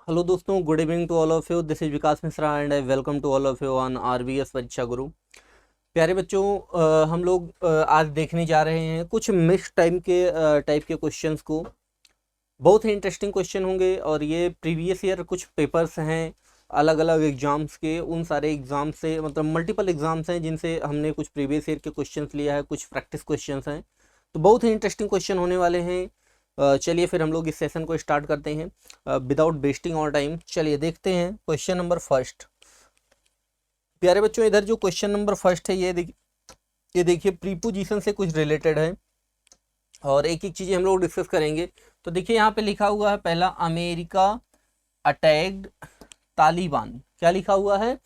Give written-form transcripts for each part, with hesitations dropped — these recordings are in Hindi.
हेलो दोस्तों, good evening to all of you. This is Vikas Mishra and I welcome to all of you on RBS Pariksha Guru. प्यारे बच्चों, हम लोग आज देखने जा रहे हैं कुछ मिक्स टाइप के क्वेश्चंस को। बहुत ही इंटरेस्टिंग क्वेश्चन होंगे और ये प्रीवियस ईयर कुछ पेपर्स हैं अलग अलग एग्जाम्स के। उन सारे एग्जाम से मतलब मल्टीपल एग्जाम्स हैं जिनसे हमने कुछ प्रीवियस ईयर के क्वेश्चंस लिया है, कुछ प्रैक्टिस क्वेश्चंस हैं। तो बहुत ही इंटरेस्टिंग क्वेश्चन होने वाले हैं। चलिए फिर हम लोग इस सेशन को स्टार्ट करते हैं विदाउट वेस्टिंग ऑल टाइम। चलिए देखते हैं क्वेश्चन नंबर फर्स्ट। प्यारे बच्चों, इधर जो क्वेश्चन नंबर फर्स्ट है ये देखिए प्रीपोजिशन से कुछ रिलेटेड है और एक एक चीज़ें हम लोग डिस्कस करेंगे। तो देखिए यहाँ पे लिखा हुआ है पहला, अमेरिका अटैक्ड तालिबान। क्या लिखा हुआ है?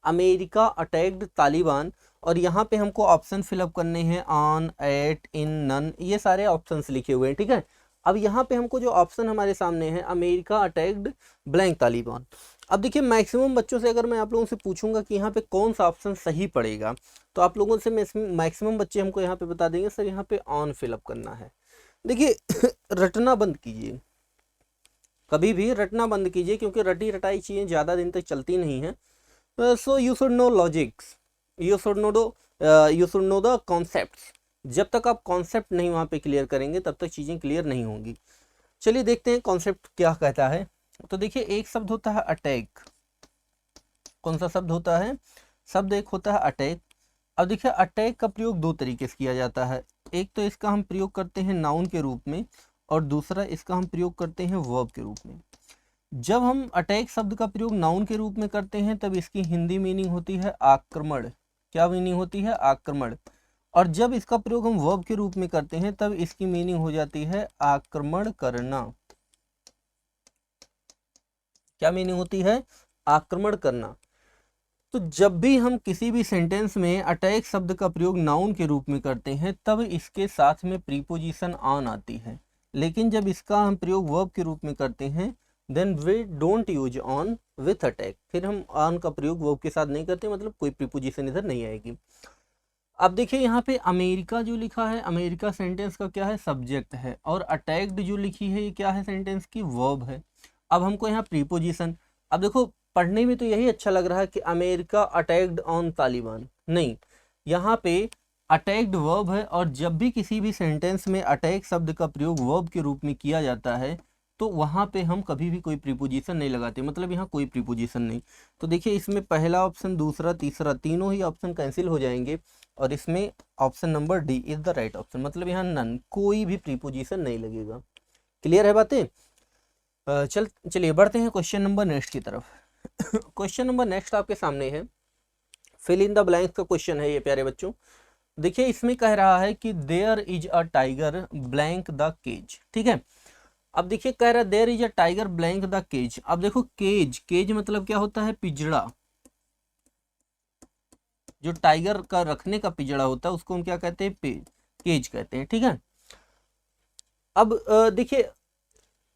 America attacked Taliban. और यहाँ पे हमको ऑप्शन फिलअप करने हैं, ऑन, एट, इन, नन, ये सारे ऑप्शंस लिखे हुए हैं। ठीक है। अब यहाँ पे हमको जो ऑप्शन हमारे सामने है, अमेरिका अटैक्ड ब्लैंक तालिबान। अब देखिए मैक्सिमम बच्चों से अगर मैं आप लोगों से पूछूंगा कि यहाँ पे कौन सा ऑप्शन सही पड़ेगा, तो आप लोगों से मैक्सिमम बच्चे हमको यहाँ पे बता देंगे सर यहाँ पे ऑन फिलअप करना है। देखिए रटना बंद कीजिए, कभी भी रटना बंद कीजिए, क्योंकि रटी रटाई चीज़ें ज़्यादा दिन तक चलती नहीं हैं। So you should know logics, you should know the concepts. जब तक आप कॉन्सेप्ट नहीं वहाँ पे क्लियर करेंगे तब तक चीज़ें क्लियर नहीं होंगी। चलिए देखते हैं कॉन्सेप्ट क्या कहता है। तो देखिए एक शब्द होता है अटैक। कौन सा शब्द होता है? शब्द एक होता है अटैक। अब देखिए अटैक का प्रयोग दो तरीके से किया जाता है। एक तो इसका हम प्रयोग करते हैं नाउन के रूप में और दूसरा इसका हम प्रयोग करते हैं वर्ब के रूप में। जब हम अटैक शब्द का प्रयोग नाउन के रूप में करते हैं तब इसकी हिंदी मीनिंग होती है आक्रमण। क्या मीनिंग होती है? आक्रमण। और जब इसका प्रयोग हम वर्ब के रूप में करते हैं तब इसकी मीनिंग हो जाती है आक्रमण करना। क्या मीनिंग होती है? आक्रमण करना। तो जब भी हम किसी भी सेंटेंस में अटैक शब्द का प्रयोग नाउन के रूप में करते हैं तब इसके साथ में प्रीपोजिशन ऑन आती है, लेकिन जब इसका हम प्रयोग वर्ब के रूप में करते हैं then we don't use on with attack. फिर हम ऑन का प्रयोग वर्ब के साथ नहीं करते, मतलब कोई प्रीपोजिशन इधर नहीं आएगी। अब देखिए यहाँ पे अमेरिका जो लिखा है, अमेरिका सेंटेंस का क्या है? सब्जेक्ट है। और अटैक्ड जो लिखी है ये क्या है? सेंटेंस की वर्ब है। अब हमको यहाँ प्रीपोजिशन, अब देखो पढ़ने में तो यही अच्छा लग रहा है कि अमेरिका अटैक्ड ऑन तालिबान, नहीं, यहाँ पे अटैक्ड वर्ब है। और जब भी किसी भी सेंटेंस में अटैक शब्द का प्रयोग वर्ब के रूप में किया जाता है तो वहाँ पे हम कभी भी कोई प्रीपोजिशन नहीं लगाते, मतलब यहाँ कोई प्रीपोजिशन नहीं। तो देखिए इसमें पहला ऑप्शन, दूसरा, तीसरा, तीनों ही ऑप्शन कैंसिल हो जाएंगे और इसमें option number D is the right option, मतलब यहाँ नन, कोई भी प्रीपोजिशन नहीं लगेगा। क्लियर है बातें? चलिए बढ़ते हैं क्वेश्चन नंबर नेक्स्ट की तरफ। क्वेश्चन नंबर नेक्स्ट आपके सामने है, फिल इन द ब्लैंक्स का क्वेश्चन है ये प्यारे बच्चों। देखिए इसमें कह रहा है कि there is a tiger blank the cage. ठीक है। अब देखिए कह रहा है there is a tiger blank the cage. अब देखो केज, केज मतलब क्या होता है? पिंजड़ा। जो टाइगर का रखने का पिंजड़ा होता है उसको हम क्या कहते हैं? केज कहते हैं। ठीक है। अब देखिए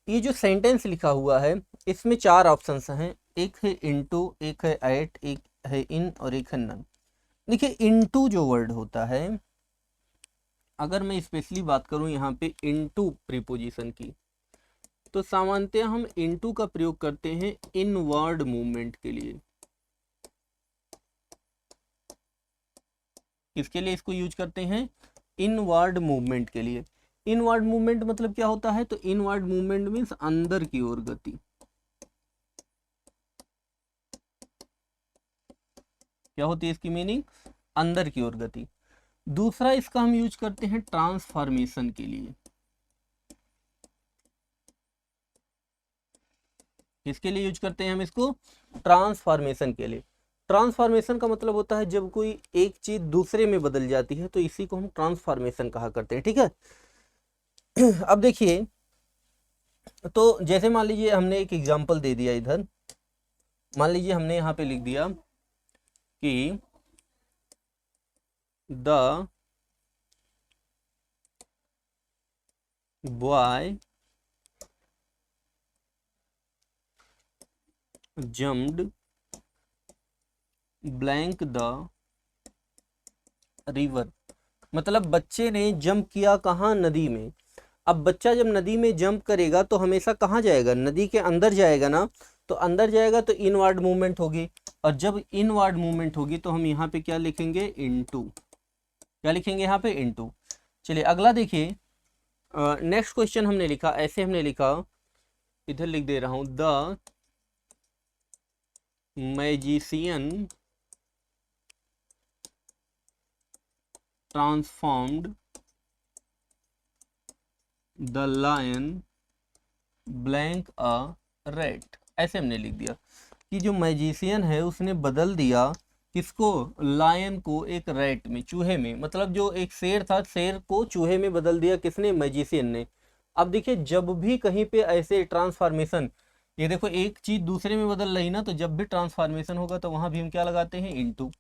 ये जो सेंटेंस लिखा हुआ है इसमें चार ऑप्शंस हैं, एक है इनटू, एक है एट, एक है इन और एक है नन। देखिए इनटू जो वर्ड होता है, अगर मैं स्पेशली बात करूं यहाँ पे इनटू प्रीपोजिशन की, तो सामान्यतः हम इनटू का प्रयोग करते हैं इनवर्ड मूवमेंट के लिए। किसके लिए इसको यूज करते हैं? इनवर्ड मूवमेंट के लिए। इनवर्ड मूवमेंट मतलब क्या होता है? तो इनवर्ड मूवमेंट मीन्स अंदर की ओर गति। क्या होती है इसकी मीनिंग? अंदर की ओर गति। दूसरा इसका हम यूज करते हैं ट्रांसफॉर्मेशन के लिए। किसके लिए यूज करते हैं हम इसको? ट्रांसफॉर्मेशन के लिए। ट्रांसफॉर्मेशन का मतलब होता है जब कोई एक चीज दूसरे में बदल जाती है तो इसी को हम ट्रांसफॉर्मेशन कहा करते हैं। ठीक है। अब देखिए, तो जैसे मान लीजिए हमने एक एग्जांपल दे दिया इधर, मान लीजिए हमने यहाँ पे लिख दिया कि the boy jumped blank the river. मतलब बच्चे ने जंप किया कहाँ? नदी में। अब बच्चा जब नदी में जंप करेगा तो हमेशा कहाँ जाएगा, नदी के अंदर जाएगा ना, तो अंदर जाएगा तो इनवर्ड मूवमेंट होगी, और जब इनवर्ड मूवमेंट होगी तो हम यहाँ पे क्या लिखेंगे, इनटू, क्या लिखेंगे यहाँ पे, इनटू। चलिए अगला देखिए, नेक्स्ट क्वेश्चन हमने लिखा, ऐसे हमने लिखा, इधर लिख दे रहा हूं, the magician transformed the lion blank a rat. ऐसे हमने लिख दिया कि जो मैजिशियन है उसने बदल दिया किसको, लायन को एक रैट में, चूहे में, मतलब जो एक शेर था, शेर को चूहे में बदल दिया किसने, मैजिशियन ने। अब देखिए जब भी कहीं पे ऐसे ट्रांसफॉर्मेशन, ये देखो एक चीज दूसरे में बदल रही ना, तो जब भी ट्रांसफॉर्मेशन होगा तो वहां भी हम क्या लगाते हैं, इनटू।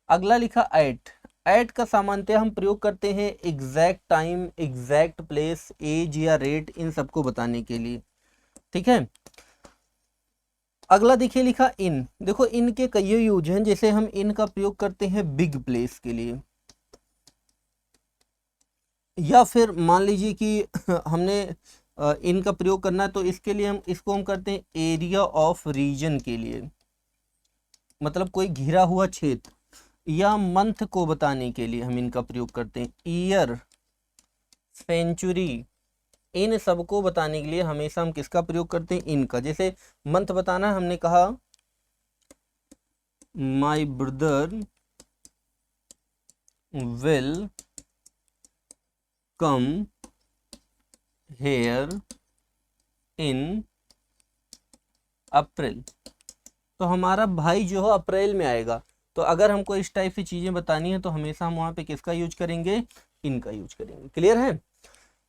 अगला लिखा एट, एट का सामान्यतः हम प्रयोग करते हैं exact time, exact place, age या रेट, इन सबको बताने के लिए, ठीक है। अगला देखिए लिखा इन, देखो इन के कई यूज हैं, जैसे हम इन का प्रयोग करते हैं बिग प्लेस के लिए, या फिर मान लीजिए कि हमने इनका प्रयोग करना है तो इसके लिए हम इसको हम करते हैं एरिया ऑफ रीजन के लिए, मतलब कोई घिरा हुआ क्षेत्र, या मंथ को बताने के लिए हम इनका प्रयोग करते हैं ईयर, सेंचुरी, इन सबको बताने के लिए हमेशा हम किसका प्रयोग करते हैं, इनका। जैसे मंथ बताना हमने कहा my brother will come here in April, तो हमारा भाई जो है अप्रैल में आएगा। तो अगर हमको इस टाइप की चीजें बतानी है तो हमेशा हम वहां पे किसका यूज करेंगे, इनका यूज करेंगे। क्लियर है।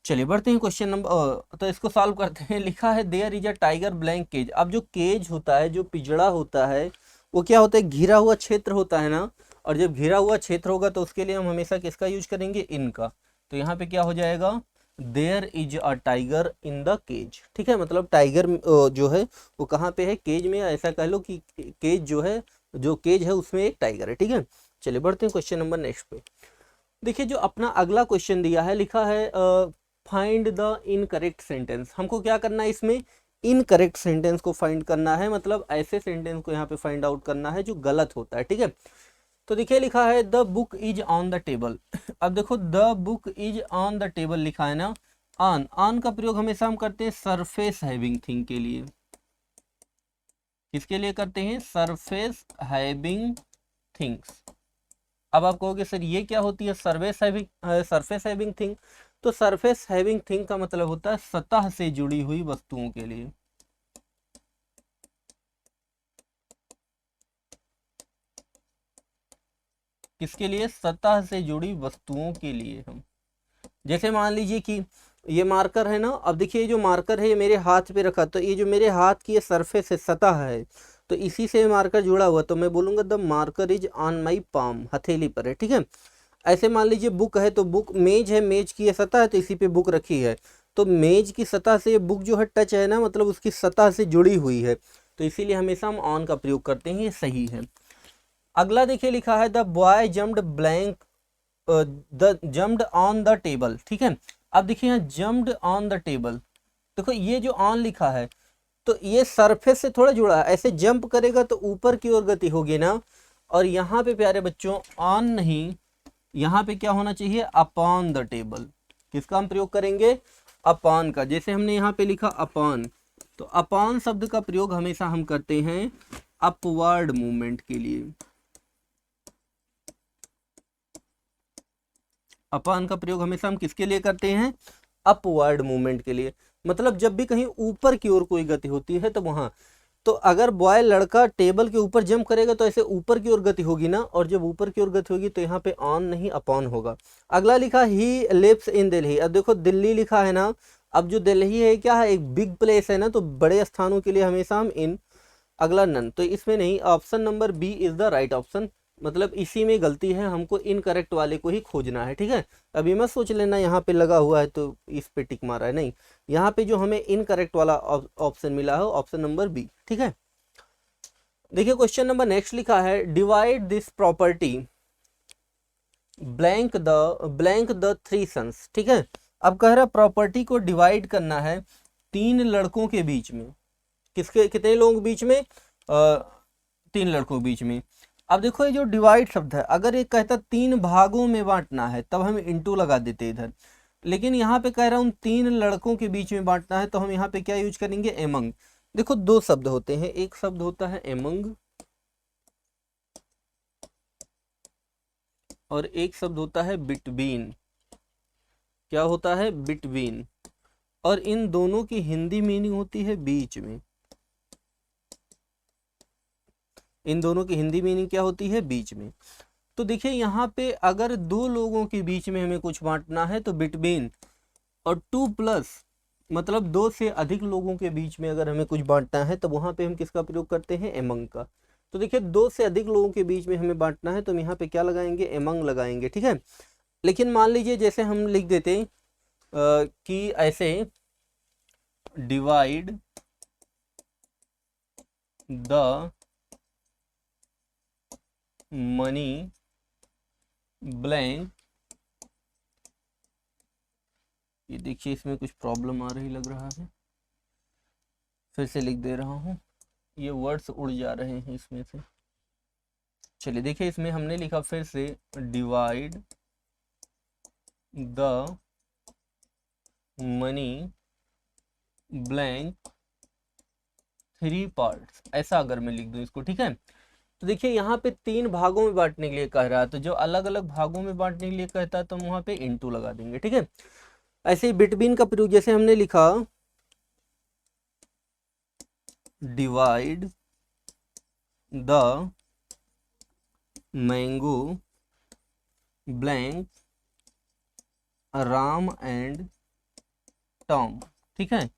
चलिए बढ़ते हैं क्वेश्चन नंबर, तो इसको सॉल्व करते हैं। लिखा है there is a tiger blank cage. अब जो केज होता है, जो पिंजड़ा होता है, वो क्या होता है, घिरा हुआ क्षेत्र होता है ना, और जब घिरा हुआ क्षेत्र होगा तो उसके लिए हम हमेशा किसका यूज करेंगे, इनका। तो यहाँ पे क्या हो जाएगा, there is a tiger in the cage, ठीक है, मतलब टाइगर जो है वो कहाँ पे है, केज में, ऐसा कह लो कि केज जो है, जो केज है उसमें एक टाइगर है, ठीक है। चलिए बढ़ते हैं क्वेश्चन नंबर नेक्स्ट पे। देखिए जो अपना अगला क्वेश्चन दिया है, लिखा है फाइंड द इनकरेक्ट सेंटेंस। हमको क्या करना है इसमें, इनकरेक्ट सेंटेंस को फाइंड करना है, मतलब ऐसे सेंटेंस को यहाँ पे फाइंड आउट करना है जो गलत होता है, ठीक है। तो देखिए लिखा है the book is on the table. अब देखो the book is on the table लिखा है ना, ऑन, ऑन का प्रयोग हमेशा हम करते हैं सरफेस हैविंग थिंग के लिए। किसके लिए करते हैं, सरफेस हैविंग थिंग्स। अब आप कहोगे सर ये क्या होती है, सरफेस हैविंग थिंग। तो सरफेस हैविंग थिंग का मतलब होता है सतह से जुड़ी हुई वस्तुओं के लिए। किसके लिए, सतह से जुड़ी वस्तुओं के लिए। हम जैसे मान लीजिए कि ये मार्कर है ना, अब देखिए जो मार्कर है ये मेरे हाथ पे रखा, तो ये जो मेरे हाथ की ये सरफेस है, सतह है, तो इसी से मार्कर जुड़ा हुआ, तो मैं बोलूंगा the marker is on my palm, हथेली पर है, ठीक है। ऐसे मान लीजिए बुक है, तो बुक, मेज है, मेज की ये सतह है, तो इसी पे बुक रखी है, तो मेज की सतह से बुक जो है टच है ना, मतलब उसकी सतह से जुड़ी हुई है, तो इसीलिए हमेशा हम ऑन का प्रयोग करते हैं, ये सही है। अगला देखिए लिखा है the boy jumped blank, the jumped on the table, ठीक है। अब देखिए यहाँ जम्प्ड ऑन द टेबल, देखो ये जो ऑन लिखा है तो ये सरफेस से थोड़ा जुड़ा है, ऐसे जंप करेगा तो ऊपर की ओर गति होगी ना, और यहाँ पे प्यारे बच्चों ऑन नहीं, यहाँ पे क्या होना चाहिए, अपॉन द टेबल। किसका हम प्रयोग करेंगे, अपॉन का। जैसे हमने यहाँ पे लिखा अपॉन, तो अपॉन शब्द का प्रयोग हमेशा हम करते हैं अपवर्ड मूवमेंट के लिए। अपॉन का प्रयोग हमेशा हम किसके लिए करते हैं, अपवर्ड मूवमेंट के लिए, मतलब जब भी कहीं ऊपर की ओर कोई गति होती है तो वहां, तो अगर बॉय लड़का टेबल के ऊपर जंप करेगा तो ऐसे ऊपर की ओर गति होगी ना, और जब ऊपर की ओर गति होगी तो यहाँ पे ऑन नहीं अपॉन होगा। अगला लिखा ही लिव्स इन दिल्ली। अब देखो दिल्ली लिखा है ना, अब जो दिल्ली है क्या है, एक बिग प्लेस है ना, तो बड़े स्थानों के लिए हमेशा हम इन। अगला नन, तो इसमें नहीं, option number B is the right option, मतलब इसी में गलती है, हमको इनकरेक्ट वाले को ही खोजना है, ठीक है। अभी मत सोच लेना यहाँ पे लगा हुआ है तो इस पे टिक मारा है, नहीं, यहाँ पे जो हमें इनकरेक्ट वाला ऑप्शन मिला है ऑप्शन नंबर बी, ठीक है। देखिए क्वेश्चन नंबर नेक्स्ट लिखा है divide this property blank the three sons, ठीक है। अब कह रहा प्रॉपर्टी को डिवाइड करना है 3 लड़कों के बीच में। किसके, कितने लोगों के बीच में? 3 लड़कों के बीच में। अब देखो ये जो डिवाइड शब्द है, अगर ये कहता 3 भागों में बांटना है तब हम इनटू लगा देते इधर, लेकिन यहाँ पे कह रहा हूँ 3 लड़कों के बीच में बांटना है तो हम यहाँ पे क्या यूज करेंगे? एमंग। देखो 2 शब्द होते हैं, एक शब्द होता है एमंग और एक शब्द होता है बिटवीन। क्या होता है? बिटवीन। और इन दोनों की हिंदी मीनिंग होती है बीच में। इन दोनों की हिंदी मीनिंग क्या होती है? बीच में। तो देखिए यहाँ पे अगर 2 लोगों के बीच में हमें कुछ बांटना है तो बिटवीन, और 2 प्लस मतलब 2 से अधिक लोगों के बीच में अगर हमें कुछ बांटना है तो वहां पे हम किसका प्रयोग करते हैं? एमंग का। तो देखिए 2 से अधिक लोगों के बीच में हमें बांटना है तो हम यहाँ पे क्या लगाएंगे? एमंग लगाएंगे, ठीक है। लेकिन मान लीजिए जैसे हम लिख देते कि ऐसे डिवाइड द मनी ब्लैंक, ये देखिए इसमें कुछ प्रॉब्लम आ रही लग रहा है, फिर से लिख दे रहा हूँ, ये वर्ड्स उड़ जा रहे हैं इसमें से। चलिए देखिए इसमें हमने लिखा फिर से divide the money blank 3 parts, ऐसा अगर मैं लिख दूं इसको, ठीक है। तो देखिए यहाँ पे 3 भागों में बांटने के लिए कह रहा है, तो जो अलग अलग भागों में बांटने के लिए कहता है तो हम वहां पे इनटू लगा देंगे, ठीक है। ऐसे ही बिटवीन का प्रयोग जैसे हमने लिखा divide the mango blank Ram and Tom, ठीक है।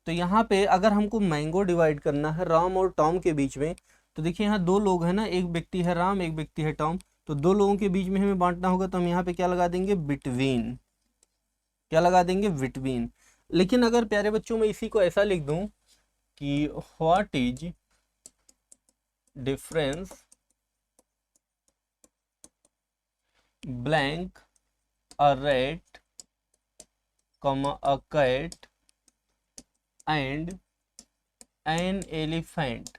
तो यहाँ पे अगर हमको मैंगो डिवाइड करना है राम और टॉम के बीच में, तो देखिए यहाँ 2 लोग हैं ना, एक व्यक्ति है राम, एक व्यक्ति है टॉम, तो 2 लोगों के बीच में हमें बांटना होगा तो हम यहाँ पे क्या लगा देंगे? बिटवीन। क्या लगा देंगे? बिटवीन। लेकिन अगर प्यारे बच्चों में इसी को ऐसा लिख दूं कि what is difference blank a rat comma a cat and an elephant,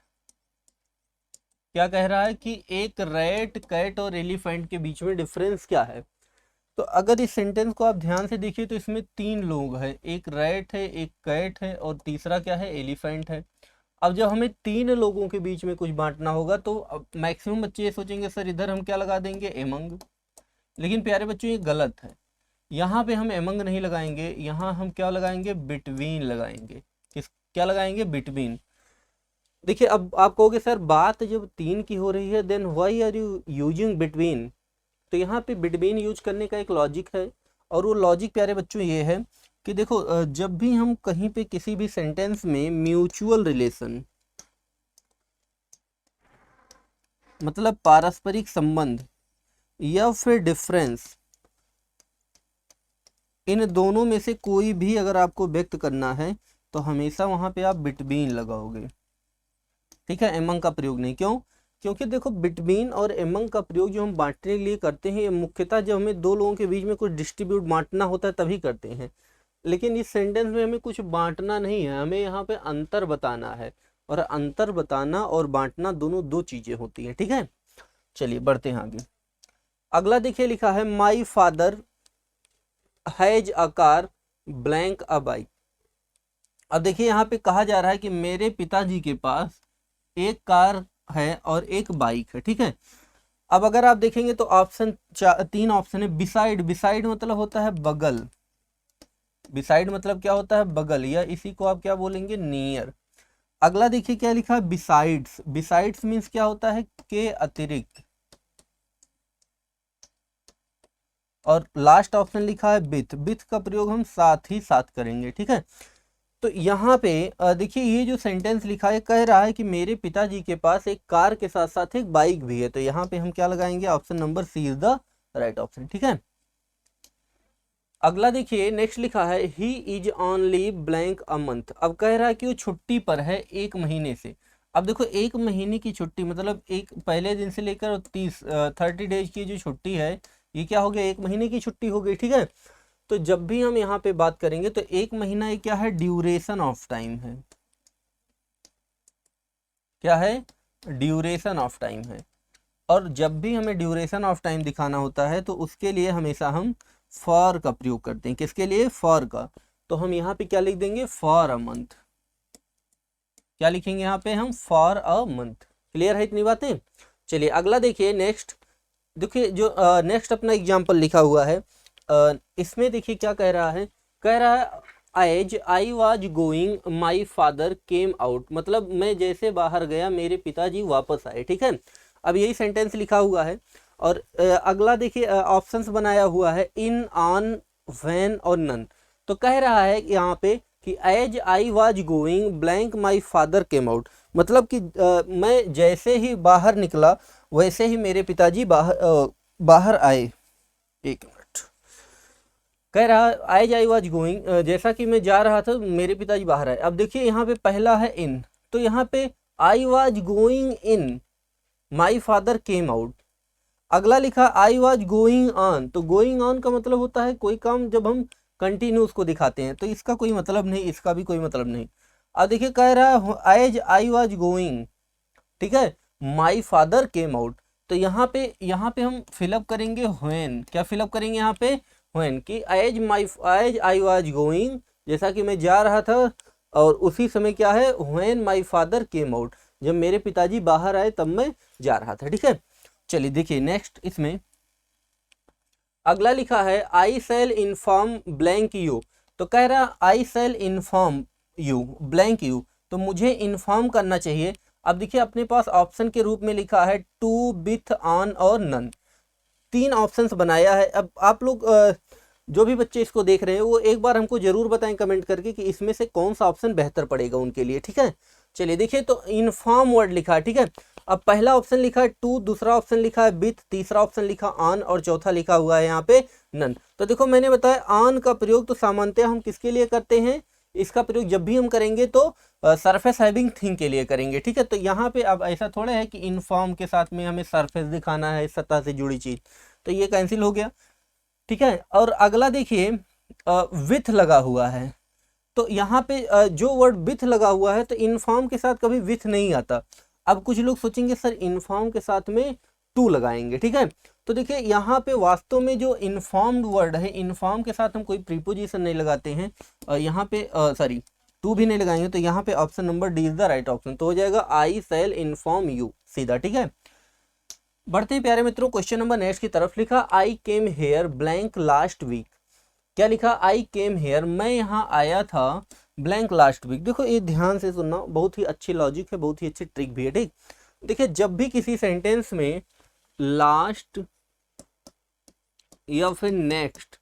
क्या कह रहा है कि एक रैट, कैट और एलिफेंट के बीच में डिफरेंस क्या है। तो अगर इस सेंटेंस को आप ध्यान से देखिए तो इसमें 3 लोग हैं, एक रैट है, एक कैट है और तीसरा क्या है? एलिफेंट है। अब जब हमें 3 लोगों के बीच में कुछ बांटना होगा तो मैक्सिमम बच्चे ये सोचेंगे सर इधर हम क्या लगा देंगे? एमंग। लेकिन प्यारे बच्चों ये गलत है, यहाँ पे हम एमंग नहीं लगाएंगे, यहाँ हम क्या लगाएंगे? बिटवीन लगाएंगे। किस, क्या लगाएंगे? बिटवीन। देखिए अब आप कहोगे सर बात जब 3 की हो रही है then why are you using between, तो यहाँ पे बिटवीन यूज करने का एक लॉजिक है, और वो लॉजिक प्यारे बच्चों ये है कि देखो जब भी हम कहीं पे किसी भी सेंटेंस में म्यूचुअल रिलेशन मतलब पारस्परिक संबंध या फिर डिफरेंस, इन दोनों में से कोई भी अगर आपको व्यक्त करना है तो हमेशा वहां पे आप बिटवीन लगाओगे, ठीक है, एमंग का प्रयोग नहीं। क्यों? क्योंकि देखो बिटवीन और एमंग का प्रयोग जो हम बांटने के लिए करते हैं ये मुख्यतः जब हमें 2 लोगों के बीच में कुछ डिस्ट्रीब्यूट बांटना होता है तभी करते हैं, लेकिन इस सेंटेंस में हमें कुछ बांटना नहीं है, हमें यहाँ पे अंतर बताना है, और अंतर बताना और बांटना दोनों 2 चीजें होती हैं, ठीक है। चलिए बढ़ते हैं आगे। अगला देखिए लिखा है my father has a car blank a bike. अब देखिए यहाँ पे कहा जा रहा है कि मेरे पिताजी के पास एक कार है और एक बाइक है, ठीक है। अब अगर आप देखेंगे तो ऑप्शन 3 ऑप्शन है। बिसाइड, बिसाइड मतलब होता है बगल, बिसाइड मतलब क्या होता है? बगल, या इसी को आप क्या बोलेंगे? नियर। अगला देखिए क्या लिखा है? बिसाइड्स, बिसाइड्स मीन्स क्या होता है? के अतिरिक्त। और लास्ट ऑप्शन लिखा है विथ, विथ का प्रयोग हम साथ ही साथ करेंगे, ठीक है। तो यहाँ पे देखिए ये जो सेंटेंस लिखा है कह रहा है कि मेरे पिताजी के पास एक कार के साथ साथ एक बाइक भी है, तो यहाँ पे हम क्या लगाएंगे? Option number C is the right option, ठीक है। अगला देखिए नेक्स्ट लिखा है he is on leave blank a month. अब कह रहा है कि वो छुट्टी पर है 1 महीने से। अब देखो 1 महीने की छुट्टी मतलब एक पहले दिन से लेकर 30 डेज की जो छुट्टी है ये क्या हो गया? 1 महीने की छुट्टी हो गई, ठीक है। तो जब भी हम यहाँ पे बात करेंगे तो 1 महीना ये क्या है, ड्यूरेशन ऑफ टाइम है। क्या है, ड्यूरेशन ऑफ टाइम है। और जब भी हमें ड्यूरेशन ऑफ टाइम दिखाना होता है तो उसके लिए हमेशा हम फॉर का प्रयोग करते हैं। किसके लिए, फॉर का। तो हम यहाँ पे क्या लिख देंगे, फॉर अ मंथ। क्या लिखेंगे यहाँ पे हम, फॉर अ मंथ। क्लियर है इतनी बातें। चलिए अगला देखिए, नेक्स्ट देखिए जो नेक्स्ट अपना एग्जाम्पल लिखा हुआ है, इसमें देखिए क्या कह रहा है, कह रहा है as I was going my father came out, मतलब मैं जैसे बाहर गया मेरे पिताजी वापस आए। ठीक है, अब यही सेंटेंस लिखा हुआ है। और अगला देखिए ऑप्शंस बनाया हुआ है, इन, ऑन, व्हेन और नन। तो कह रहा है यहाँ पे कि as I was going blank my father came out, मतलब कि मैं जैसे ही बाहर निकला वैसे ही मेरे पिताजी बाहर आए। एक मिनट, कह रहा एज आई वॉज गोइंग, जैसा कि मैं जा रहा था मेरे पिताजी बाहर आए। अब देखिए यहाँ पे पहला है इन, तो यहाँ पे आई was going in my father came out. अगला लिखा आई वॉज गोइंग ऑन, तो गोइंग ऑन का मतलब होता है कोई काम जब हम कंटिन्यू उसको दिखाते हैं, तो इसका कोई मतलब नहीं, इसका भी कोई मतलब नहीं। अब देखिए कह रहा है एज आई वॉज गोइंग, ठीक है, माई फादर केम आउट। तो यहाँ पे हम फिलअप करेंगे व्हेन। क्या फिलअप करेंगे यहाँ पे, व्हेन, कि एज आई वॉज गोइंग, जैसा कि मैं जा रहा था, और उसी समय क्या है, when my father came out, जब मेरे पिताजी बाहर आए तब मैं जा रहा था। ठीक है, चलिए देखिए नेक्स्ट, इसमें अगला लिखा है I shall inform blank you. तो कह रहा I shall inform you blank you, तो मुझे इन्फॉर्म करना चाहिए। अब देखिए अपने पास ऑप्शन के रूप में लिखा है टू, विथ, ऑन और नन। 3 ऑप्शंस बनाया है। अब आप लोग जो भी बच्चे इसको देख रहे हैं वो एक बार हमको जरूर बताएं कमेंट करके कि इसमें से कौन सा ऑप्शन बेहतर पड़ेगा उनके लिए। ठीक है, चलिए देखिए, तो इन्फॉर्म वर्ड लिखा है। ठीक है, अब पहला ऑप्शन लिखा है टू, दूसरा ऑप्शन लिखा है विथ, तीसरा ऑप्शन लिखा ऑन और चौथा लिखा हुआ है यहाँ पे नन। तो देखो मैंने बताया ऑन का प्रयोग तो सामान्यतः हम किसके लिए करते हैं, इसका प्रयोग जब भी हम करेंगे तो सरफेस हैविंग थिंग के लिए करेंगे। ठीक है, तो यहाँ पे अब ऐसा थोड़ा है कि इन्फॉर्म के साथ में हमें सरफेस दिखाना है, सतह से जुड़ी चीज, तो ये कैंसिल हो गया। ठीक है, और अगला देखिए विथ लगा हुआ है, तो यहाँ पे जो वर्ड विथ लगा हुआ है तो इन्फॉर्म के साथ कभी विथ नहीं आता। अब कुछ लोग सोचेंगे सर इन्फॉर्म के साथ में टू लगाएंगे। ठीक है, तो देखिए यहाँ पे वास्तव में जो इन्फॉर्म्ड वर्ड है, इन्फॉर्म के साथ हम कोई प्रीपोजिशन नहीं लगाते हैं, यहाँ पे सॉरी टू भी नहीं लगाएंगे, तो यहाँ पे option number D is the right option, तो हो जाएगा आई सेल इन्फॉर्म यू, सीधा। ठीक है, बढ़ते हैं प्यारे मित्रों क्वेश्चन नंबर नेक्स्ट की तरफ। लिखा I came here blank last week. क्या लिखा, आई केम हेयर, मैं यहाँ आया था ब्लैंक लास्ट वीक। देखो ये ध्यान से सुनना, बहुत ही अच्छी लॉजिक है, बहुत ही अच्छी ट्रिक भी है। ठीक, देखिए जब भी किसी सेंटेंस में लास्ट या फिर नेक्स्ट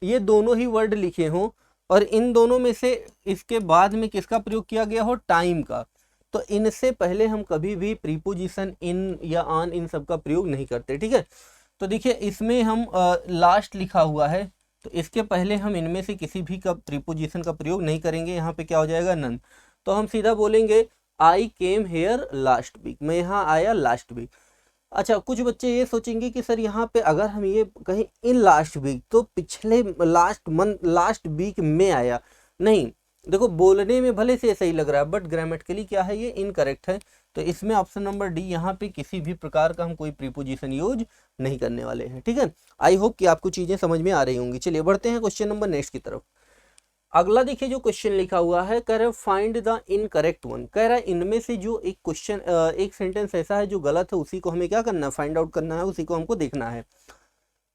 ये दोनों ही वर्ड लिखे हों और इन दोनों में से इसके बाद में किसका प्रयोग किया गया हो, टाइम का, तो इनसे पहले हम कभी भी प्रीपोजिशन इन या ऑन इन सब का प्रयोग नहीं करते। ठीक है, तो देखिए इसमें हम लास्ट लिखा हुआ है, तो इसके पहले हम इनमें से किसी भी का प्रीपोजिशन का प्रयोग नहीं करेंगे। यहाँ पे क्या हो जाएगा, नन। तो हम सीधा बोलेंगे आई केम हेयर लास्ट वीक, मैं यहाँ आया लास्ट वीक। अच्छा, कुछ बच्चे ये सोचेंगे कि सर यहाँ पे अगर हम ये कहें इन लास्ट वीक तो पिछले लास्ट मंथ लास्ट वीक में आया, नहीं। देखो बोलने में भले से सही लग रहा है बट ग्रामेटिकली क्या है, ये इनकरेक्ट है। तो इसमें ऑप्शन नंबर डी, यहाँ पे किसी भी प्रकार का हम कोई प्रीपोजिशन यूज नहीं करने वाले हैं। ठीक है, आई होप कि आपको चीजें समझ में आ रही होंगी। चलिए बढ़ते हैं क्वेश्चन नंबर नेक्स्ट की तरफ। अगला देखिए जो क्वेश्चन लिखा हुआ है, कह रहे फाइंड द इनकरेक्ट वन। कह रहा है इनमें से जो एक क्वेश्चन एक सेंटेंस ऐसा है जो गलत है, उसी को हमें क्या करना है, फाइंड आउट करना है, उसी को हमको देखना है।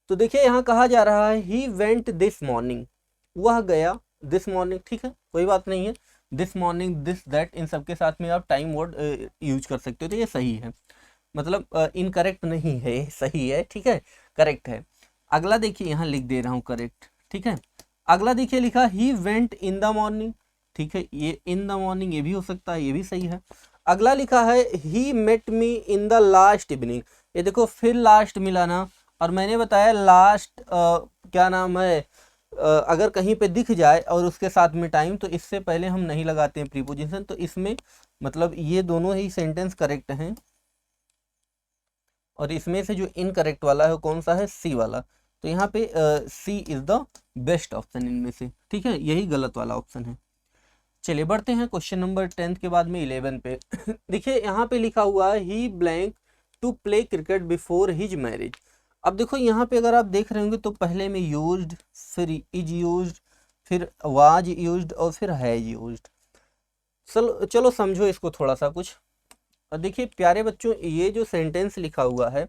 तो देखिए यहाँ कहा जा रहा है ही वेंट दिस मॉर्निंग, वह गया दिस मॉर्निंग। ठीक है, कोई बात नहीं है, दिस मॉर्निंग, दिस दैट, इन सब के साथ में आप टाइम वर्ड यूज कर सकते हो, तो ये सही है, मतलब इनकरेक्ट नहीं है, सही है। ठीक है, करेक्ट है। अगला देखिए यहाँ लिख दे रहा हूँ करेक्ट। ठीक है, अगला देखिए लिखा he went in the morning. ठीक है, ये इन द मॉर्निंग ये भी हो सकता है, ये भी सही है। अगला लिखा है he met me in the last evening. ये देखो फिर लास्ट मिलाना, और मैंने बताया लास्ट क्या नाम है, अगर कहीं पे दिख जाए और उसके साथ में टाइम, तो इससे पहले हम नहीं लगाते हैं प्रीपोजिशन। तो इसमें मतलब ये दोनों ही सेंटेंस करेक्ट हैं, और इसमें से जो इनकरेक्ट वाला है वो कौन सा है, सी वाला। तो यहाँ पे सी इज द बेस्ट ऑप्शन इनमें से, ठीक है, यही गलत वाला ऑप्शन है। चलिए बढ़ते हैं क्वेश्चन नंबर 10 के बाद में 11 पे। देखिए यहाँ पे लिखा हुआ है he blank to play cricket before his marriage. अब देखो यहाँ पे अगर आप देख रहे होंगे तो पहले में यूज्ड, फिर इज यूज्ड, फिर वाज यूज्ड और फिर हैज यूज्ड। चलो समझो इसको थोड़ा सा कुछ। और देखिए प्यारे बच्चों, ये जो सेंटेंस लिखा हुआ है,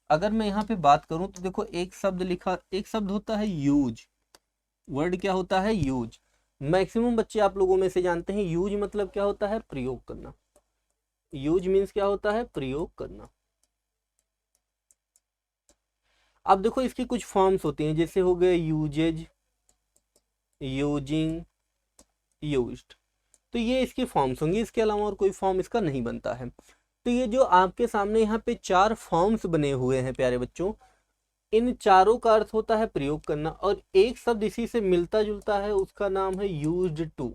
अगर मैं यहाँ पे बात करूँ तो देखो एक शब्द होता है यूज। वर्ड क्या होता है? यूज। मैक्सिमम बच्चे आप लोगों में से जानते हैं यूज मतलब क्या होता है? प्रयोग करना। यूज मीन्स क्या होता है? प्रयोग करना। अब देखो इसकी कुछ फॉर्म्स होती हैं, जैसे हो गए यूजेज, यूजिंग, यूज्ड। तो ये इसकी फॉर्म्स होंगी, इसके अलावा और कोई फॉर्म इसका नहीं बनता है। तो ये जो आपके सामने यहाँ पे 4 फॉर्म्स बने हुए हैं प्यारे बच्चों, इन चारों का अर्थ होता है प्रयोग करना, और एक शब्द इसी से मिलता जुलता है, उसका नाम है यूज्ड टू।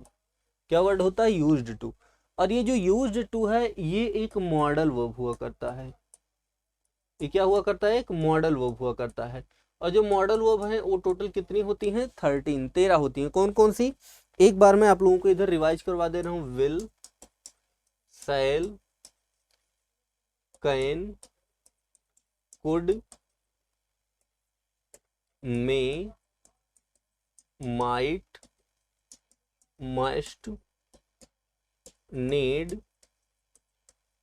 क्या वर्ड होता है? Used to. और ये जो यूज्ड टू है ये एक मॉडल वर्ब हुआ करता है। ये क्या हुआ करता है? एक मॉडल वर्ब हुआ करता है। और जो मॉडल वर्ब है वो टोटल कितनी होती हैं? 13 होती हैं। कौन कौन सी? एक बार मैं आप लोगों को इधर रिवाइज करवा दे रहा हूँ। Will, shall, can, could, may, might, must, need,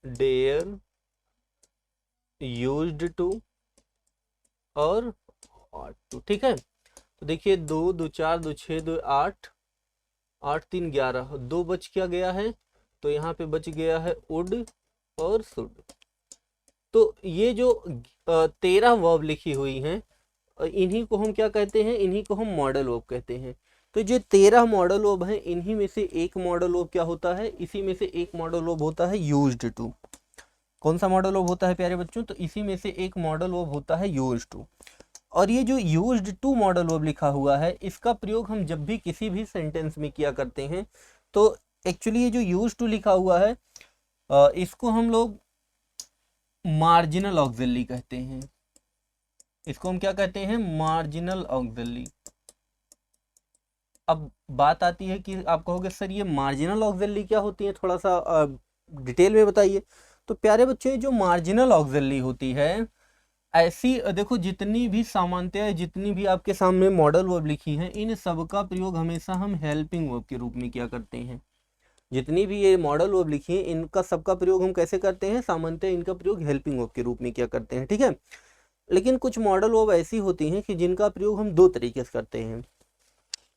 dare, used to और ought to। ठीक है, तो देखिए 2 2 4 2 6 2 8 8 3 11, 2 बच क्या गया है? तो यहाँ पे बच गया है वुड और शुड। तो ये जो 13 वर्ब लिखी हुई हैं, इन्हीं को हम क्या कहते हैं? इन्हीं को हम मॉडल वर्ब कहते हैं। तो जो 13 मॉडल वर्ब हैं, इन्हीं में से एक मॉडल वर्ब क्या होता है? इसी में से एक मॉडल वर्ब होता है यूज्ड टू। कौन सा मॉडल वर्ब होता है प्यारे बच्चों? तो इसी में से एक मॉडल वर्ब होता है यूज्ड टू। और ये जो यूज्ड टू मॉडल वर्ब लिखा हुआ है, इसका प्रयोग हम जब भी किसी भी सेंटेंस में किया करते हैं, तो एक्चुअली ये जो यूज्ड टू लिखा हुआ है, इसको हम लोग मार्जिनल ऑक्सिलरी कहते हैं। इसको हम क्या कहते हैं? Marginal auxiliary. अब बात आती है कि आप कहोगे सर ये मार्जिनल ऑक्सिलरी क्या होती है, थोड़ा सा डिटेल में बताइए। तो प्यारे बच्चों, ये जो मार्जिनल ऑक्सिलरी होती है, ऐसी देखो जितनी भी सामान्यतः जितनी भी आपके सामने मॉडल वर्ब लिखी हैं, इन सब का प्रयोग हमेशा हम हेल्पिंग वर्ब के रूप में किया करते हैं। जितनी भी ये मॉडल वर्ब लिखी है, इनका सबका प्रयोग हम कैसे करते हैं? सामान्यतः इनका प्रयोग हेल्पिंग वर्ब के रूप में किया करते हैं। ठीक है, लेकिन कुछ मॉडल वर्ब ऐसी होती हैं कि जिनका प्रयोग हम 2 तरीके से करते हैं।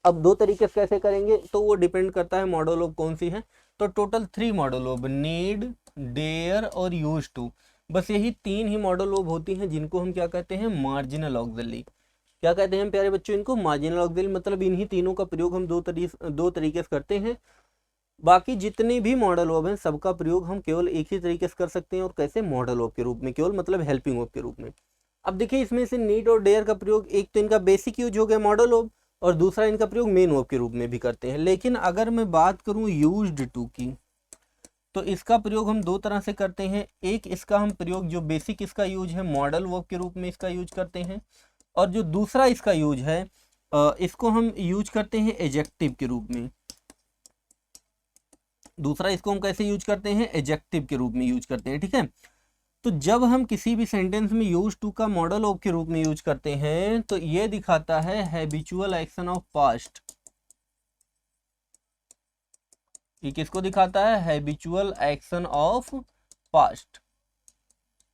अब 2 तरीके से कैसे करेंगे तो वो डिपेंड करता है मॉडल वर्ब कौन सी है। तो total 3 modal verb, need, dare और यूज टू, बस यही 3 ही मॉडल वर्ब होती हैं जिनको हम क्या कहते हैं? Marginal auxiliary. क्या कहते हैं प्यारे बच्चों? इनको मार्जिनल ऑक्सिलरी। मतलब इन्हीं तीनों का प्रयोग हम दो तरीके से करते हैं। बाकी जितने भी मॉडल वर्ब हैं सबका प्रयोग हम केवल एक ही तरीके से कर सकते हैं, और कैसे? मॉडल वर्ब के रूप में, केवल मतलब हेल्पिंग वर्ब के रूप में। अब देखिए इसमें से नीड और डेयर का प्रयोग, एक तो इनका बेसिक यूज हो गया मॉडल वर्ब, और दूसरा इनका प्रयोग मेन वर्ब के रूप में भी करते हैं। लेकिन अगर मैं बात करूं यूज्ड टू की, तो इसका प्रयोग हम 2 तरह से करते हैं। एक इसका हम प्रयोग, जो बेसिक इसका यूज है, मॉडल वर्ब के रूप में इसका यूज करते हैं, और जो दूसरा इसका यूज है, इसको हम यूज करते हैं एडजेक्टिव के रूप में। दूसरा इसको हम कैसे यूज करते हैं? एडजेक्टिव के रूप में यूज करते हैं। ठीक है, तो जब हम किसी भी सेंटेंस में यूज टू का मॉडल वर्ब के रूप में यूज करते हैं, तो ये दिखाता है हैबिचुअल एक्शन ऑफ पास्ट। ये किसको दिखाता है? Habitual action of past.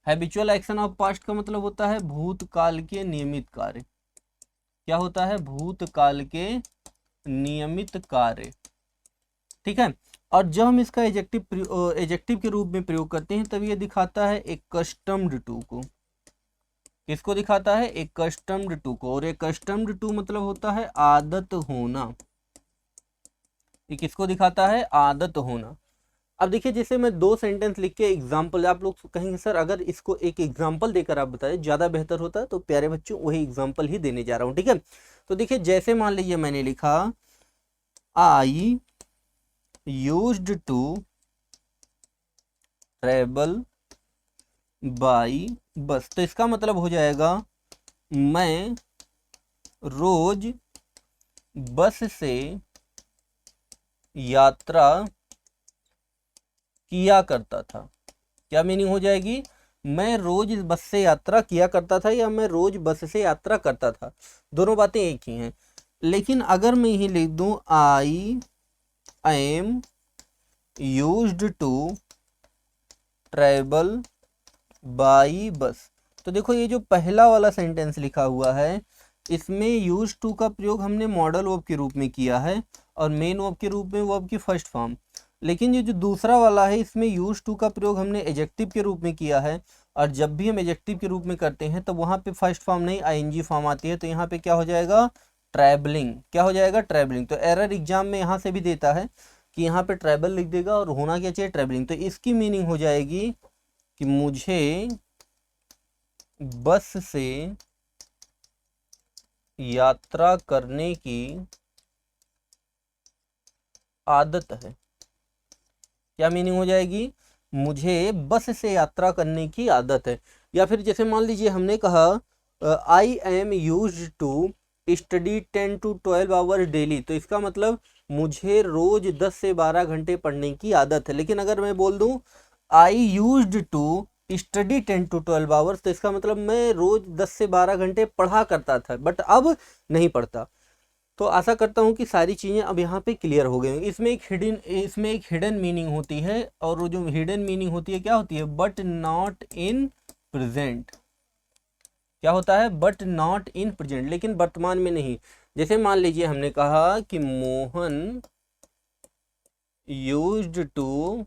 Habitual action of past का मतलब होता है भूतकाल के नियमित कार्य। क्या होता है? भूतकाल के नियमित कार्य। ठीक है, और जब हम इसका एडजेक्टिव के रूप में प्रयोग करते हैं, तब ये दिखाता है एक कस्टम्ड टू को। किसको दिखाता है? एक कस्टम्ड टू को। और एक कस्टम्ड टू मतलब होता है आदत होना। ये किसको दिखाता है? आदत होना। अब देखिए जैसे मैं 2 सेंटेंस लिख के एग्जाम्पल, आप लोग कहेंगे सर अगर इसको एक एग्जाम्पल देकर आप बताएं ज़्यादा बेहतर होता है, तो प्यारे बच्चों वही एग्जाम्पल ही देने जा रहा हूँ। ठीक है, तो देखिए जैसे मान लीजिए मैंने लिखा I used to travel by bus, तो इसका मतलब हो जाएगा मैं रोज बस से यात्रा किया करता था। क्या मीनिंग हो जाएगी? मैं रोज बस से यात्रा किया करता था या मैं रोज बस से यात्रा करता था, दोनों बातें एक ही हैं। लेकिन अगर मैं यही लिख दूं I am used to travel by bus, तो देखो ये जो पहला वाला सेंटेंस लिखा हुआ है इसमें यूज टू का प्रयोग हमने मॉडल वर्ब के रूप में किया है और मेन वर्ब के रूप में वर्ब की फर्स्ट फॉर्म। लेकिन ये जो दूसरा वाला है इसमें यूज टू का प्रयोग हमने एडजेक्टिव के रूप में किया है, और जब भी हम एडजेक्टिव के रूप में करते हैं तो वहाँ पे फर्स्ट फॉर्म नहीं आईएनजी फॉर्म आती है, तो यहाँ पे क्या हो जाएगा? ट्रैवलिंग। क्या हो जाएगा? ट्रैवलिंग। तो एरर एग्जाम में यहाँ से भी देता है कि यहाँ पे ट्रैवल लिख देगा और होना क्या चाहिए? ट्रैवलिंग। तो इसकी मीनिंग हो जाएगी कि मुझे बस से यात्रा करने की आदत है। क्या मीनिंग हो जाएगी? मुझे बस से यात्रा करने की आदत है। या फिर जैसे मान लीजिए हमने कहा I am used to study 10 to 12 hours daily, तो इसका मतलब मुझे रोज 10 से 12 घंटे पढ़ने की आदत है। लेकिन अगर मैं बोल दूं I used to study 10 to 12 hours, तो इसका मतलब मैं रोज 10 से 12 घंटे पढ़ा करता था बट अब नहीं पढ़ता। तो आशा करता हूँ कि सारी चीज़ें अब यहाँ पे क्लियर हो गई होंगी। इसमें एक हिडन मीनिंग होती है, और वो जो हिडन मीनिंग होती है क्या होती है? But not in present. क्या होता है? बट नॉट इन प्रेजेंट, लेकिन वर्तमान में नहीं। जैसे मान लीजिए हमने कहा कि मोहन यूज्ड टू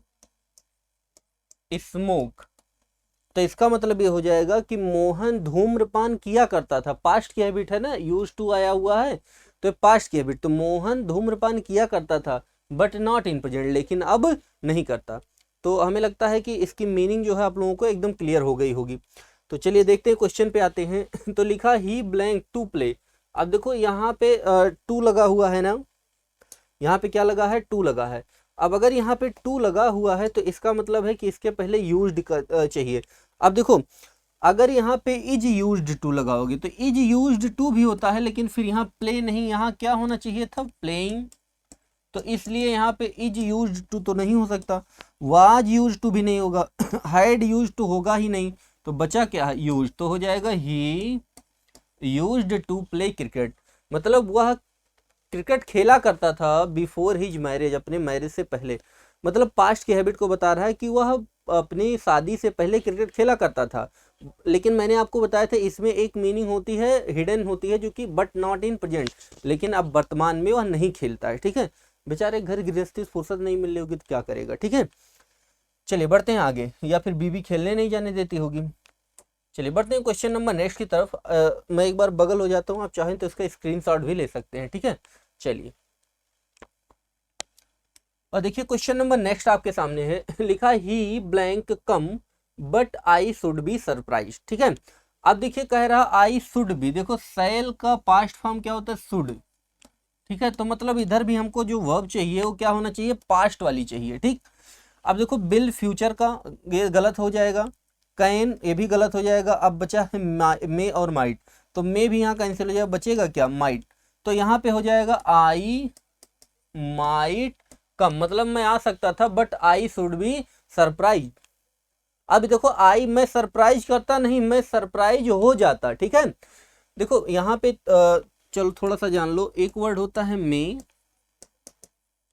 स्मोक, तो इसका मतलब ये हो जाएगा कि मोहन धूम्रपान किया करता था। पास्ट की हैबिट है ना, यूज टू आया हुआ है तो पास्ट की हैबिट, तो मोहन धूम्रपान किया करता था बट नॉट इन प्रेजेंट, लेकिन अब नहीं करता। तो हमें लगता है कि इसकी मीनिंग जो है आप लोगों को एकदम क्लियर हो गई होगी। तो चलिए देखते हैं, क्वेश्चन पे आते हैं। तो लिखा ही ब्लैंक टू प्ले। अब देखो यहाँ पे टू लगा हुआ है ना, यहाँ पे क्या लगा है? टू लगा है। अब अगर यहाँ पे टू लगा हुआ है तो इसका मतलब है कि इसके पहले यूज्ड चाहिए। अब देखो अगर यहाँ पे इज यूज्ड टू लगाओगे तो इज यूज्ड टू भी होता है, लेकिन फिर यहाँ प्ले नहीं, यहाँ क्या होना चाहिए था? प्लेइंग। तो इसलिए यहाँ पे इज यूज्ड टू तो नहीं हो सकता, वाज यूज्ड टू भी नहीं होगा, हैड यूज्ड टू होगा ही नहीं, तो बचा क्या? यूज्ड। तो हो जाएगा he used to play cricket, मतलब वह क्रिकेट खेला करता था बिफोर हिज मैरिज, अपने मैरिज से पहले। मतलब पास्ट की हैबिट को बता रहा है कि वह अपनी शादी से पहले क्रिकेट खेला करता था। लेकिन मैंने आपको बताया था इसमें एक मीनिंग होती है, हिडन होती है, जो कि बट नॉट इन प्रेजेंट, लेकिन अब वर्तमान में वह नहीं खेलता है। ठीक है, बेचारे घर गृहस्थी फुर्सत नहीं मिल रही होगी तो क्या करेगा। ठीक है, चलिए बढ़ते हैं आगे, या फिर बीवी खेलने नहीं जाने देती होगी। चलिए बढ़ते हैं क्वेश्चन नंबर नेक्स्ट की तरफ। मैं एक बार बगल हो जाता हूँ, आप चाहें तो इसका स्क्रीनशॉट भी ले सकते हैं। ठीक है, चलिए और देखिए क्वेश्चन नंबर नेक्स्ट आपके सामने है। लिखा he blank come but I should be surprise. ठीक है, अब देखिए कह रहा आई शुड बी, देखो सैल का पास्ट फॉर्म क्या होता है? शुड। ठीक है, तो मतलब इधर भी हमको जो वर्ब चाहिए वो क्या होना चाहिए? पास्ट वाली चाहिए। ठीक, अब देखो बिल फ्यूचर का, ये गलत हो जाएगा, कैन ये भी गलत हो जाएगा। अब बचा है मे और माइट, तो मे भी यहाँ कैंसिल हो जाएगा, बचेगा क्या? माइट। तो यहाँ पे हो जाएगा आई माइट कम, मतलब मैं आ सकता था but I should be surprise. अब देखो आई मैं सरप्राइज करता नहीं, मैं सरप्राइज हो जाता। ठीक है, देखो यहाँ पे चलो थोड़ा सा जान लो। एक वर्ड होता है मे,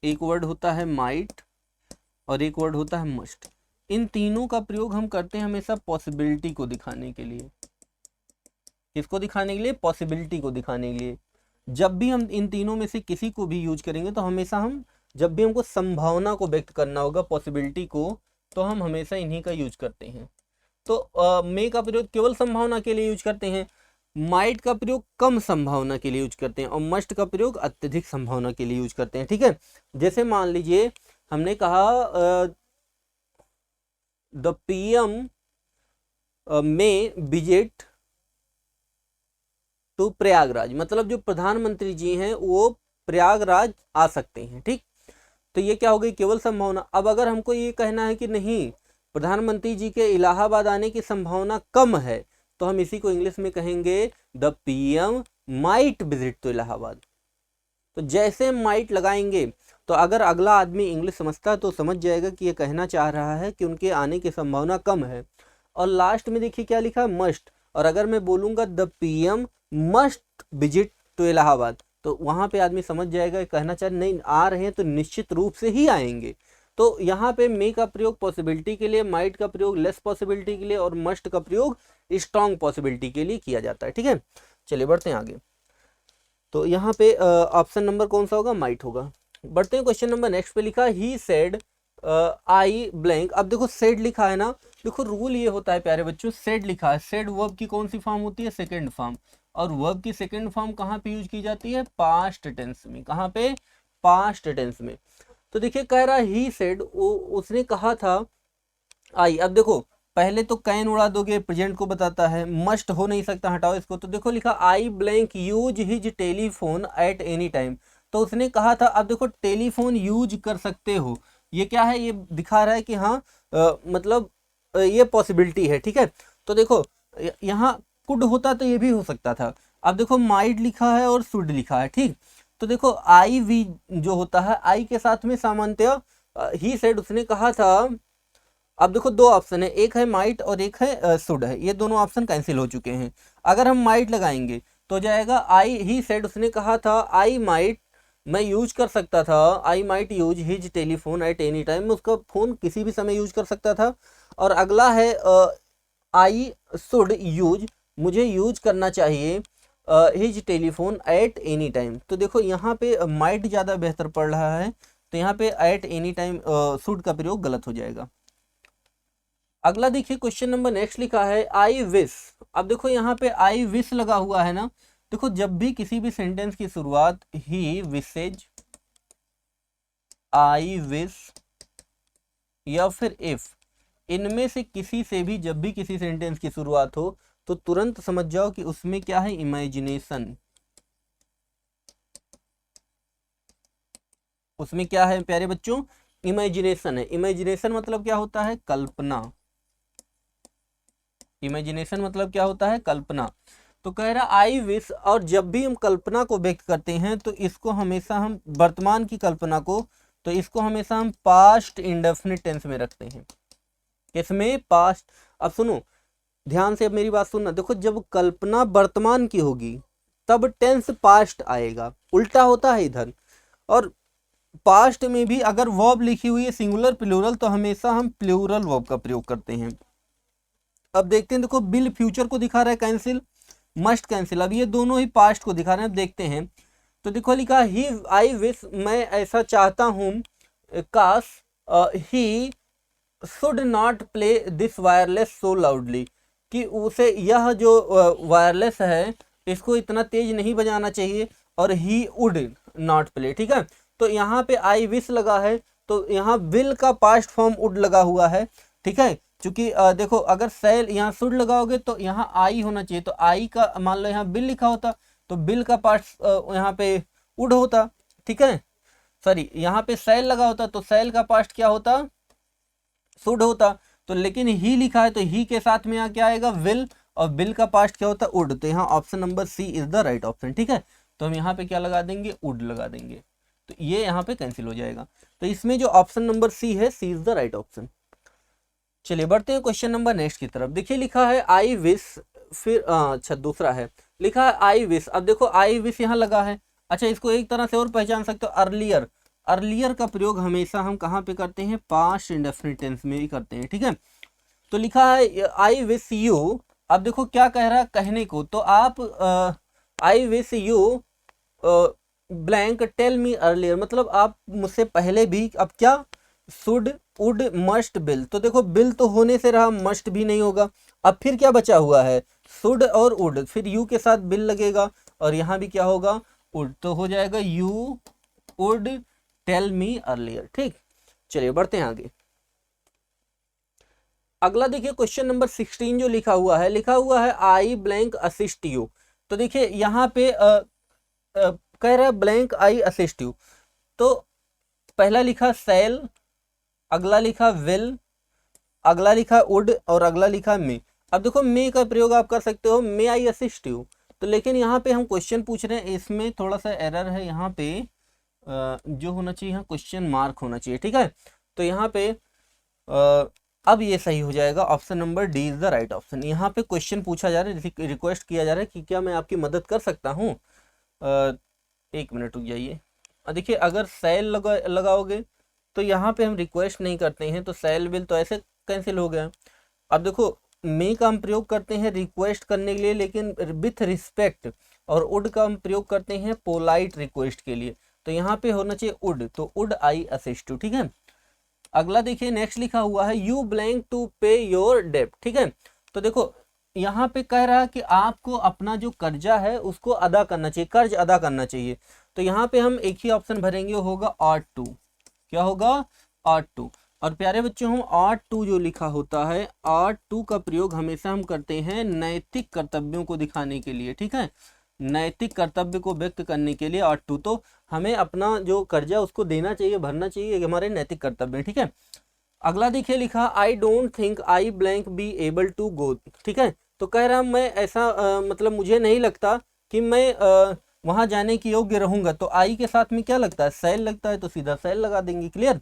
एक वर्ड होता है माइट, और एक वर्ड होता है मस्ट। इन तीनों का प्रयोग हम करते हैं हमेशा पॉसिबिलिटी को दिखाने के लिए। किसको दिखाने के लिए? पॉसिबिलिटी को दिखाने के लिए। जब भी हम इन तीनों में से किसी को भी यूज करेंगे तो हमेशा हम, जब भी हमको संभावना को व्यक्त करना होगा, पॉसिबिलिटी को, तो हम हमेशा इन्हीं का यूज करते हैं। तो मे का प्रयोग केवल संभावना के लिए यूज करते हैं, माइट का प्रयोग कम संभावना के लिए यूज करते हैं, और मस्ट का प्रयोग अत्यधिक संभावना के लिए यूज करते हैं। ठीक है, जैसे मान लीजिए हमने कहा द पीएम में विजिट टू प्रयागराज, मतलब जो प्रधानमंत्री जी हैं वो प्रयागराज आ सकते हैं। ठीक, तो ये क्या हो गई? केवल संभावना। अब अगर हमको ये कहना है कि नहीं, प्रधानमंत्री जी के इलाहाबाद आने की संभावना कम है, तो हम इसी को इंग्लिश में कहेंगे the PM might visit to Allahabad. तो जैसे माइट लगाएंगे तो अगर अगला आदमी इंग्लिश समझता है तो समझ जाएगा कि ये कहना चाह रहा है कि उनके आने की संभावना कम है। और लास्ट में देखिए क्या लिखा है, मस्ट। और अगर मैं बोलूँगा the PM must visit to Allahabad, तो वहाँ पे आदमी समझ जाएगा, कहना चाह नहीं आ रहे हैं तो निश्चित रूप से ही आएंगे। तो यहाँ पे मे का प्रयोग पॉसिबिलिटी के लिए, माइट का प्रयोग लेस पॉसिबिलिटी के लिए और मस्ट का प्रयोग स्ट्रॉन्ग पॉसिबिलिटी के लिए किया जाता है। ठीक है, चलिए बढ़ते हैं आगे। तो यहाँ पे ऑप्शन नंबर कौन सा होगा, माइट होगा। बढ़ते हैं क्वेश्चन नंबर नेक्स्ट पे, लिखा ही सेड आई ब्लैंक। अब देखो सेड लिखा है ना, देखो रूल ये होता है प्यारे बच्चों, सेड लिखा है, सेड वर्ब की कौन सी फॉर्म होती है, सेकंड फॉर्म। और वर्ब की सेकंड फॉर्म कहाँ पे यूज की जाती है, पास्ट टेंस में। कहाँ पे, पास्ट टेंस में। तो देखिए कह रहा ही सेड, उसने कहा था आई। अब देखो पहले तो कैन उड़ा दोगे, प्रेजेंट को बताता है, मस्ट हो नहीं सकता, हटाओ इसको। तो देखो लिखा आई blank use his telephone at any time. तो उसने कहा था, अब देखो टेलीफोन यूज कर सकते हो, ये क्या है, ये दिखा रहा है कि हाँ मतलब ये पॉसिबिलिटी है। ठीक है, तो देखो यहाँ कुड होता तो ये भी हो सकता था। अब देखो माइट लिखा है और शुड लिखा है। ठीक, तो देखो आई वी जो होता है, आई के साथ में सामान्यतः ही सेड उसने कहा था। अब देखो दो ऑप्शन है, एक है माइट और एक है शुड है, ये दोनों ऑप्शन कैंसिल हो चुके हैं। अगर हम माइट लगाएंगे तो जाएगा आई ही सेड, उसने कहा था आई माइट, मैं यूज कर सकता था, I might use his telephone at any time, मैं उसका फ़ोन किसी भी समय यूज कर सकता था। और अगला है आई शुड यूज, मुझे यूज करना चाहिए his telephone at any time. तो देखो यहाँ पे माइट ज़्यादा बेहतर पड़ रहा है, तो यहाँ पे एट एनी टाइम शुड का प्रयोग गलत हो जाएगा। अगला देखिए क्वेश्चन नंबर नेक्स्ट लिखा है आई विश। अब देखो यहाँ पे आई विश लगा हुआ है ना, देखो जब भी किसी भी सेंटेंस की शुरुआत ही विशेज, आई विश या फिर इफ, इनमें से किसी से भी जब भी किसी सेंटेंस की शुरुआत हो तो तुरंत समझ जाओ कि उसमें क्या है, इमेजिनेशन। उसमें क्या है प्यारे बच्चों, इमेजिनेशन है। इमेजिनेशन मतलब क्या होता है, कल्पना। इमेजिनेशन मतलब क्या होता है, कल्पना। तो कह रहा आई विश, और जब भी हम कल्पना को व्यक्त करते हैं तो इसको हमेशा हम वर्तमान की कल्पना को, तो इसको हमेशा हम पास्ट इंडेफिनिट टेंस में रखते हैं। किसमें, पास्ट। अब सुनो ध्यान से, अब मेरी बात सुनना, देखो जब कल्पना वर्तमान की होगी तब टेंस पास्ट आएगा, उल्टा होता है इधर। और पास्ट में भी अगर वर्ब लिखी हुई है सिंगुलर प्लूरल तो हमेशा हम प्लूरल वर्ब का प्रयोग करते हैं। अब देखते हैं, देखो बिल फ्यूचर को दिखा रहा है कैंसिल, मस्ट कैंसिल। अब ये दोनों ही पास्ट को दिखा रहे हैं, अब देखते हैं। तो देखो लिखा ही आई विश, मैं ऐसा चाहता हूँ, काश he should not play this wireless so loudly, कि उसे यह जो वायरलेस है इसको इतना तेज नहीं बजाना चाहिए, और ही वुड नॉट प्ले। ठीक है, तो यहाँ पे आई विश लगा है तो यहाँ विल का पास्ट फॉर्म वुड लगा हुआ है। ठीक है, क्योंकि देखो अगर सेल यहाँ शुड लगाओगे तो यहाँ आई होना चाहिए, तो आई का मान लो यहाँ बिल लिखा होता तो बिल का पास्ट यहाँ पे वुड होता। ठीक है, सॉरी यहाँ पे सेल लगा होता तो सेल का पास्ट क्या होता, शुड होता। तो लेकिन ही लिखा है तो ही के साथ में यहाँ क्या आएगा, विल, और बिल का पास्ट क्या होता, वुड। तो यहाँ option number C is the right option. ठीक है, तो हम यहाँ पे क्या लगा देंगे, वुड लगा देंगे, तो ये यहाँ पे कैंसिल हो जाएगा। तो इसमें जो ऑप्शन नंबर सी है, सी इज द राइट ऑप्शन। चलिए बढ़ते हैं क्वेश्चन नंबर नेक्स्ट की तरफ। देखिए लिखा है आई विश, फिर अच्छा दूसरा है, लिखा है आई विश। अब देखो आई विश यहाँ लगा है, अच्छा इसको एक तरह से और पहचान सकते हो, अर्लियर। अर्लियर का प्रयोग हमेशा हम कहाँ पे करते हैं, पास्ट इंडेफिनिट टेंस में ही करते हैं। ठीक है, तो लिखा है आई विश यू। अब देखो क्या कह रहा है, कहने को, तो आप I wish you blank tell me earlier, मतलब आप मुझसे पहले भी। अब क्या, शुड वुड मस्ट बिल, तो देखो बिल तो होने से रहा, मस्ट भी नहीं होगा। अब फिर क्या बचा हुआ है, शुड और वुड, फिर यू के साथ बिल लगेगा, और यहाँ भी क्या होगा, वुड, तो हो जाएगा you would tell me earlier. ठीक, चलिए बढ़ते हैं आगे। अगला देखिए क्वेश्चन नंबर 16 जो लिखा हुआ है, लिखा हुआ है आई ब्लैंक असिस्ट यू। तो देखिए यहाँ पे कह रहा है ब्लैंक आई असिस्ट यू, तो पहला लिखा सेल, अगला लिखा विल, अगला लिखा वुड, और अगला लिखा मे। अब देखो मे का प्रयोग आप कर सकते हो, मे आई असिस्ट यू, तो लेकिन यहाँ पे हम क्वेश्चन पूछ रहे हैं, इसमें थोड़ा सा एरर है। यहाँ पे जो होना चाहिए यहाँ क्वेश्चन मार्क होना चाहिए, ठीक है। तो यहाँ पे अब ये सही हो जाएगा, option number D is the right option. यहाँ पे क्वेश्चन पूछा जा रहा है, रिक्वेस्ट किया जा रहा है कि क्या मैं आपकी मदद कर सकता हूँ। एक मिनट रुक जाइए। देखिए अगर सेल लगाओगे तो यहाँ पे हम रिक्वेस्ट नहीं करते हैं, तो सेल विल तो ऐसे कैंसिल हो गया। अब देखो मे का हम प्रयोग करते हैं रिक्वेस्ट करने के लिए, लेकिन विथ रिस्पेक्ट, और वुड का हम प्रयोग करते हैं पोलाइट रिक्वेस्ट के लिए। तो यहाँ पे होना चाहिए वुड, तो वुड आई असिस्ट टू, ठीक है। अगला देखिए नेक्स्ट लिखा हुआ है यू ब्लैंक टू पे योर डेब्ट, ठीक है। तो देखो यहाँ पे कह रहा है कि आपको अपना जो कर्जा है उसको अदा करना चाहिए, कर्ज अदा करना चाहिए। तो यहाँ पे हम एक ही ऑप्शन भरेंगे, होगा ऑट टू। क्या होगा? Ought to. और प्यारे बच्चों हम ऑट टू जो लिखा होता है, ऑट टू का प्रयोग हमेशा हम करते हैं नैतिक कर्तव्यों को दिखाने के लिए, ठीक है। नैतिक कर्तव्य को व्यक्त करने के लिए ऑट टू, तो हमें अपना जो कर्जा उसको देना चाहिए, भरना चाहिए, हमारे नैतिक कर्तव्य, ठीक है। अगला देखिए लिखा I don't think I blank be able to go, ठीक है। तो कह रहा मैं ऐसा मतलब मुझे नहीं लगता कि मैं वहां जाने की योग्य रहूंगा। तो आई के साथ में क्या लगता है? सेल लगता है, तो सीधा सेल लगा देंगे। क्लियर।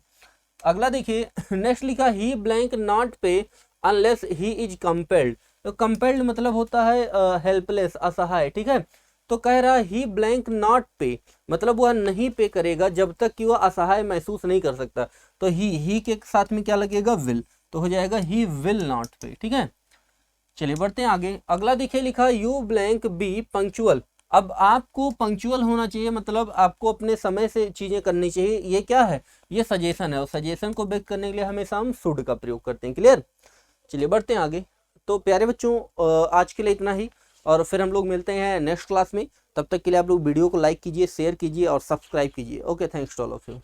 अगला देखिए नेक्स्ट लिखा ही ब्लैंक नॉट पे अनलेस ही इज कंपेल्ड। तो कंपेल्ड मतलब होता है हेल्पलेस, असहाय, ठीक है। तो कह रहा ही ब्लैंक नॉट पे, मतलब वह नहीं पे करेगा जब तक कि वह असहाय महसूस नहीं कर सकता। तो ही के साथ में क्या लगेगा? विल, तो हो जाएगा ही विल नॉट पे, ठीक है। चलिए बढ़ते हैं आगे। अगला देखिए लिखा यू ब्लैंक बी पंक्चुअल। अब आपको पंक्चुअल होना चाहिए, मतलब आपको अपने समय से चीजें करनी चाहिए। ये क्या है? ये सजेशन है, और सजेशन को व्यक्त करने के लिए हमेशा हम शुड का प्रयोग करते हैं। क्लियर। चलिए बढ़ते हैं आगे। तो प्यारे बच्चों आज के लिए इतना ही, और फिर हम लोग मिलते हैं नेक्स्ट क्लास में। तब तक के लिए आप लोग वीडियो को लाइक कीजिए, शेयर कीजिए और सब्सक्राइब कीजिए। Okay, thanks to all of you.